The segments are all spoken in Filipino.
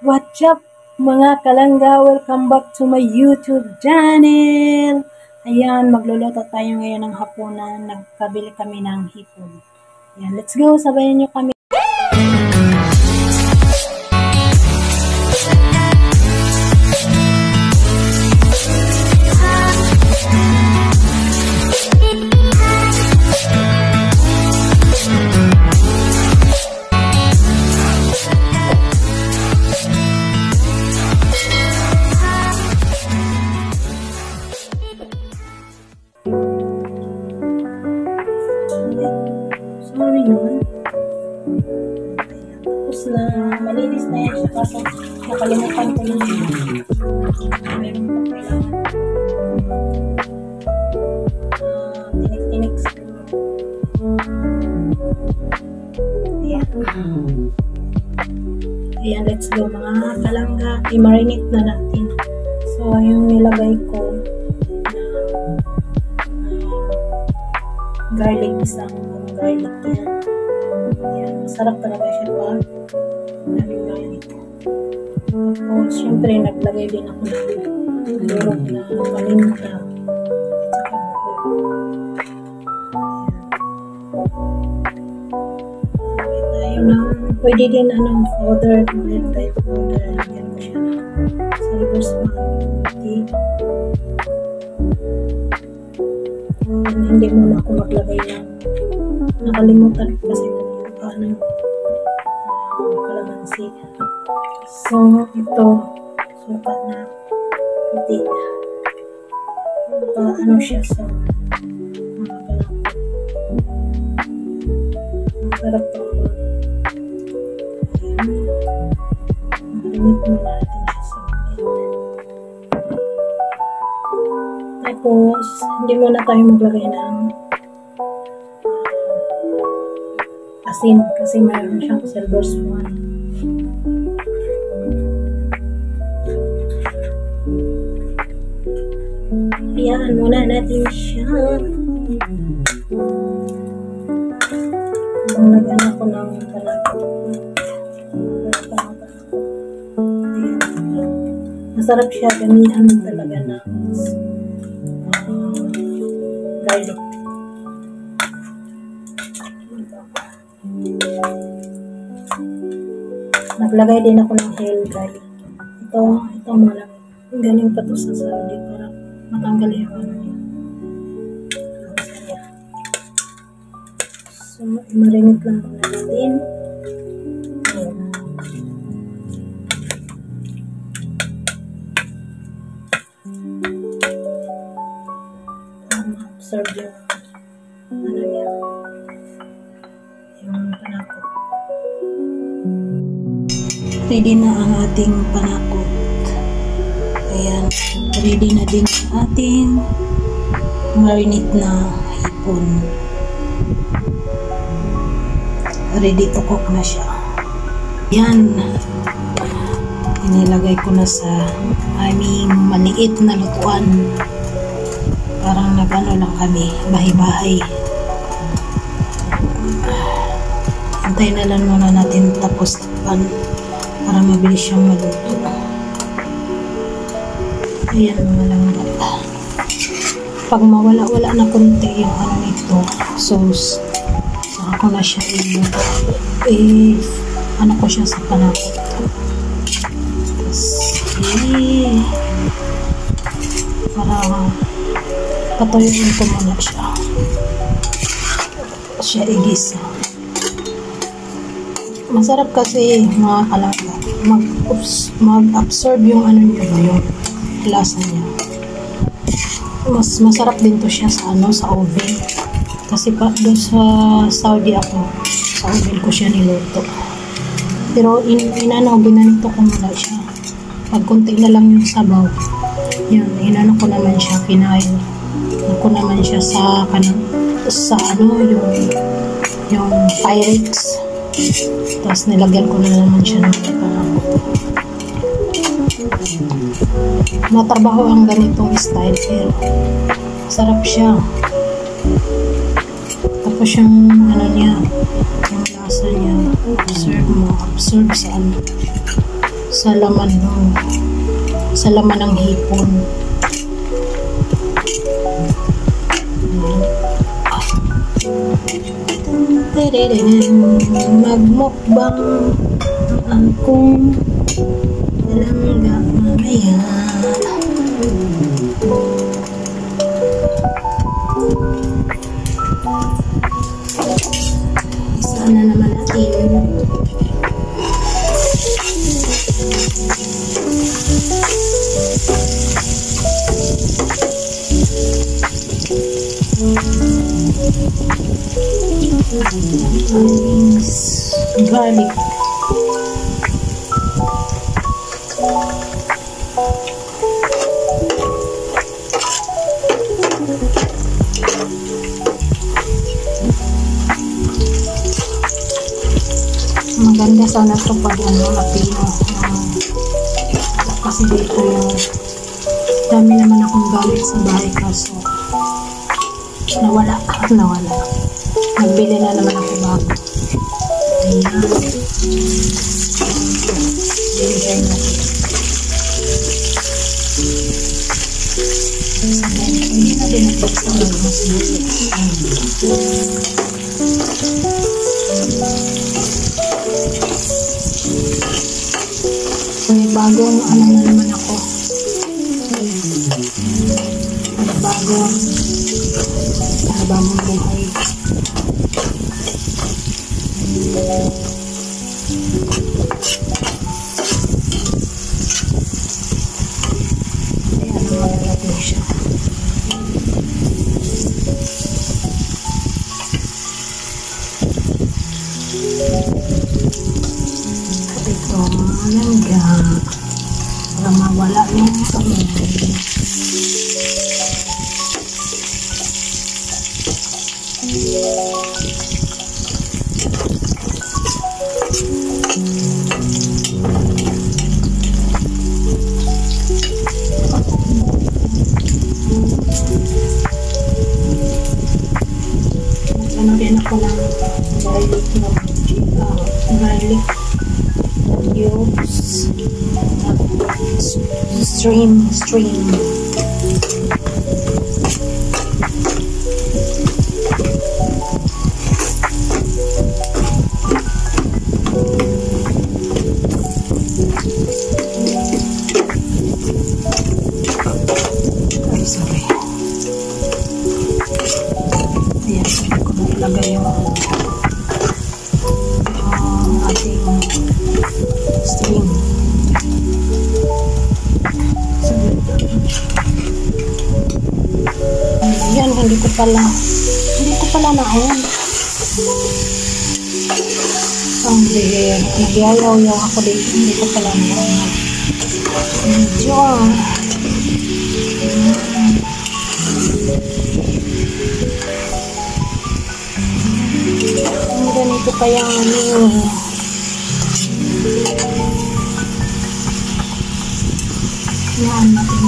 What's up mga kalangga? Welcome back to my YouTube channel! Ayan, magluluto tayo ngayon ng hapunan. Nagpabili kami ng hipon. Ayan, let's go! Sabayan nyo kami. Sorry naman. Tapos na, malinis na yan siya kasi nakalimutan ko na yun. Meron pa kailangan. Tinik-tinik sa ayan. Ayan, let's go mga kalangga. I-marinate na natin. So, yung nilagay ko garlic, isang garlic yan. Ayan, masarap talaga siya pa. Daming garlic. Tapos, syempre, naglagay din ako ng durog na paminta. At saka buko. Ayan. Pwede din anong powder, red type powder. Lagyan ko siya ng silver spaghetti. Hindi muna ako maglagay ng nakalimutan kasi ng kalamansi. So, ito suka na puti. Ano siya sa mga kalapot. Masarap ito. Marinit muna natin siya sa ulit. Tapos, hindi muna tayo maglagay ng asin kasi mayroon siyang silver swan. Ayan, muna natin siya. Lagyan ako ng panakot. Masarap siya, gamihan talaga ng garlic. Naglagay din ako ng hell garlic. Ito muna. Galing pa ito sa Saudi para matanggal yung ano niya. So, i-marinate lang muna natin. Absorb yung ano niya, yung panakot. Ready na ang ating panakot. Ayan, ready na din ang ating marinate na hipon. Ready to cook na siya. Ayan, inilagay ko na sa aming maliit na lutuan. Parang nag-ano lang kami, bahay-bahay. Antayin na lang muna natin tapos takpan para mabilis siyang maluto. Ayan, mga langga. Pag mawala-wala na konti yung ano nito, sauce, saka ko na siya ano ko siya sa panakot. Tapos, para patuyuin ko muna siya. Siya igisa. Masarap kasi mga kalangga. Mag-absorb yung ano niya, yung lasa niya. Mas masarap din to siya sa sa oven. Kasi pa doon sa Saudi ako, sa oven ko siya niluto. Pero binanito ko muna siya. Pag konti na lang yung sabaw, yun, ko naman siya, kinain ko naman siya sa yung Pyrex. Tapos nilagyan ko na naman siya ng panakot. Matrabaho ang ganitong style pero sarap siya. Tapos yung ano niya, yung lasa niya, absorb sa ano. sa laman ng hipon. Magmukbang akong palangga mamaya. Isa na naman natin. Garlic. Maganda sana ito pag napino. Kasi dito yung dami naman akong gamit sa bahay kaso nawala. Nagbili na naman ako bago. Ayan. Ginger natin. Hindi na din natin sa mas may bagong ano na naman ako. May bagong buhay. Ayan ang magagawa siya. Ito malangga para mawala yung kamay. Ano din ako ng garlic cubes, stream. Ay, sorry. Ayan, sabi ko na ilagay yung ating string. Ayan, hindi ko pala naon. Nagyayaw-yaw ako dito, hindi ko pala naon. Medyo ganito kaya yan natin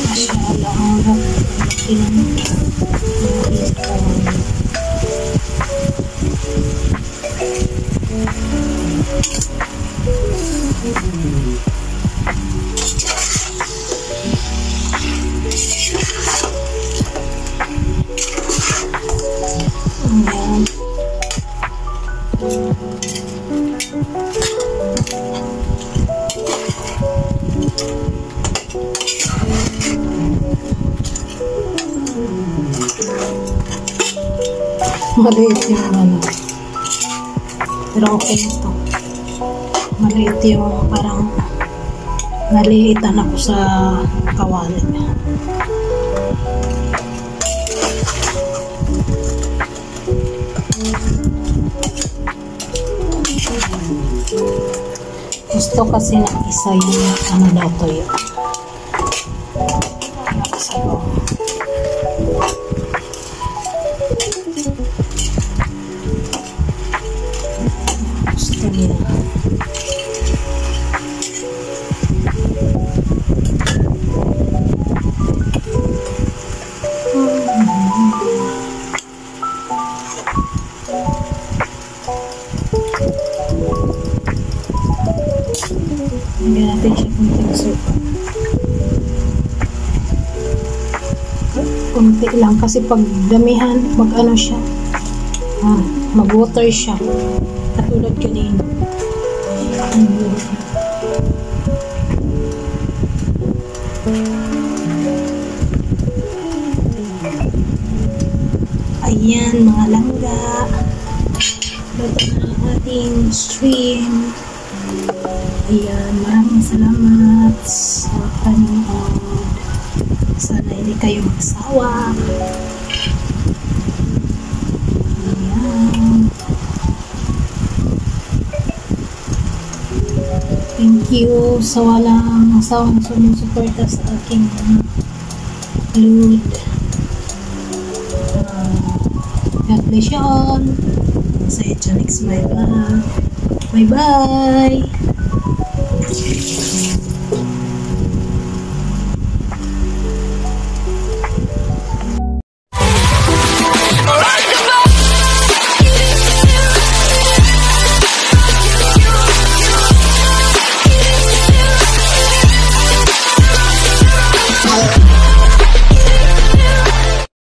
masyala ang harap maliit yung ano, pero okay ito. Maliit yung parang naliitan ako sa kawali. Gusto kasi ng isa yung ano daw to yun. Nakasabaw. Gusto nila. Kunti lang kasi pag damihan, mag-ano siya. Mag-water siya. Katulad kanina. Ayan, mga langga. Luto na ang ating stream. Ayan, maraming salamat sa panonood. Sana hindi kayo magsawa. Ayan. Thank you sa walang asawang sumusuporta sa aking upload. God bless you all. Sa next my vlog. Bye bye.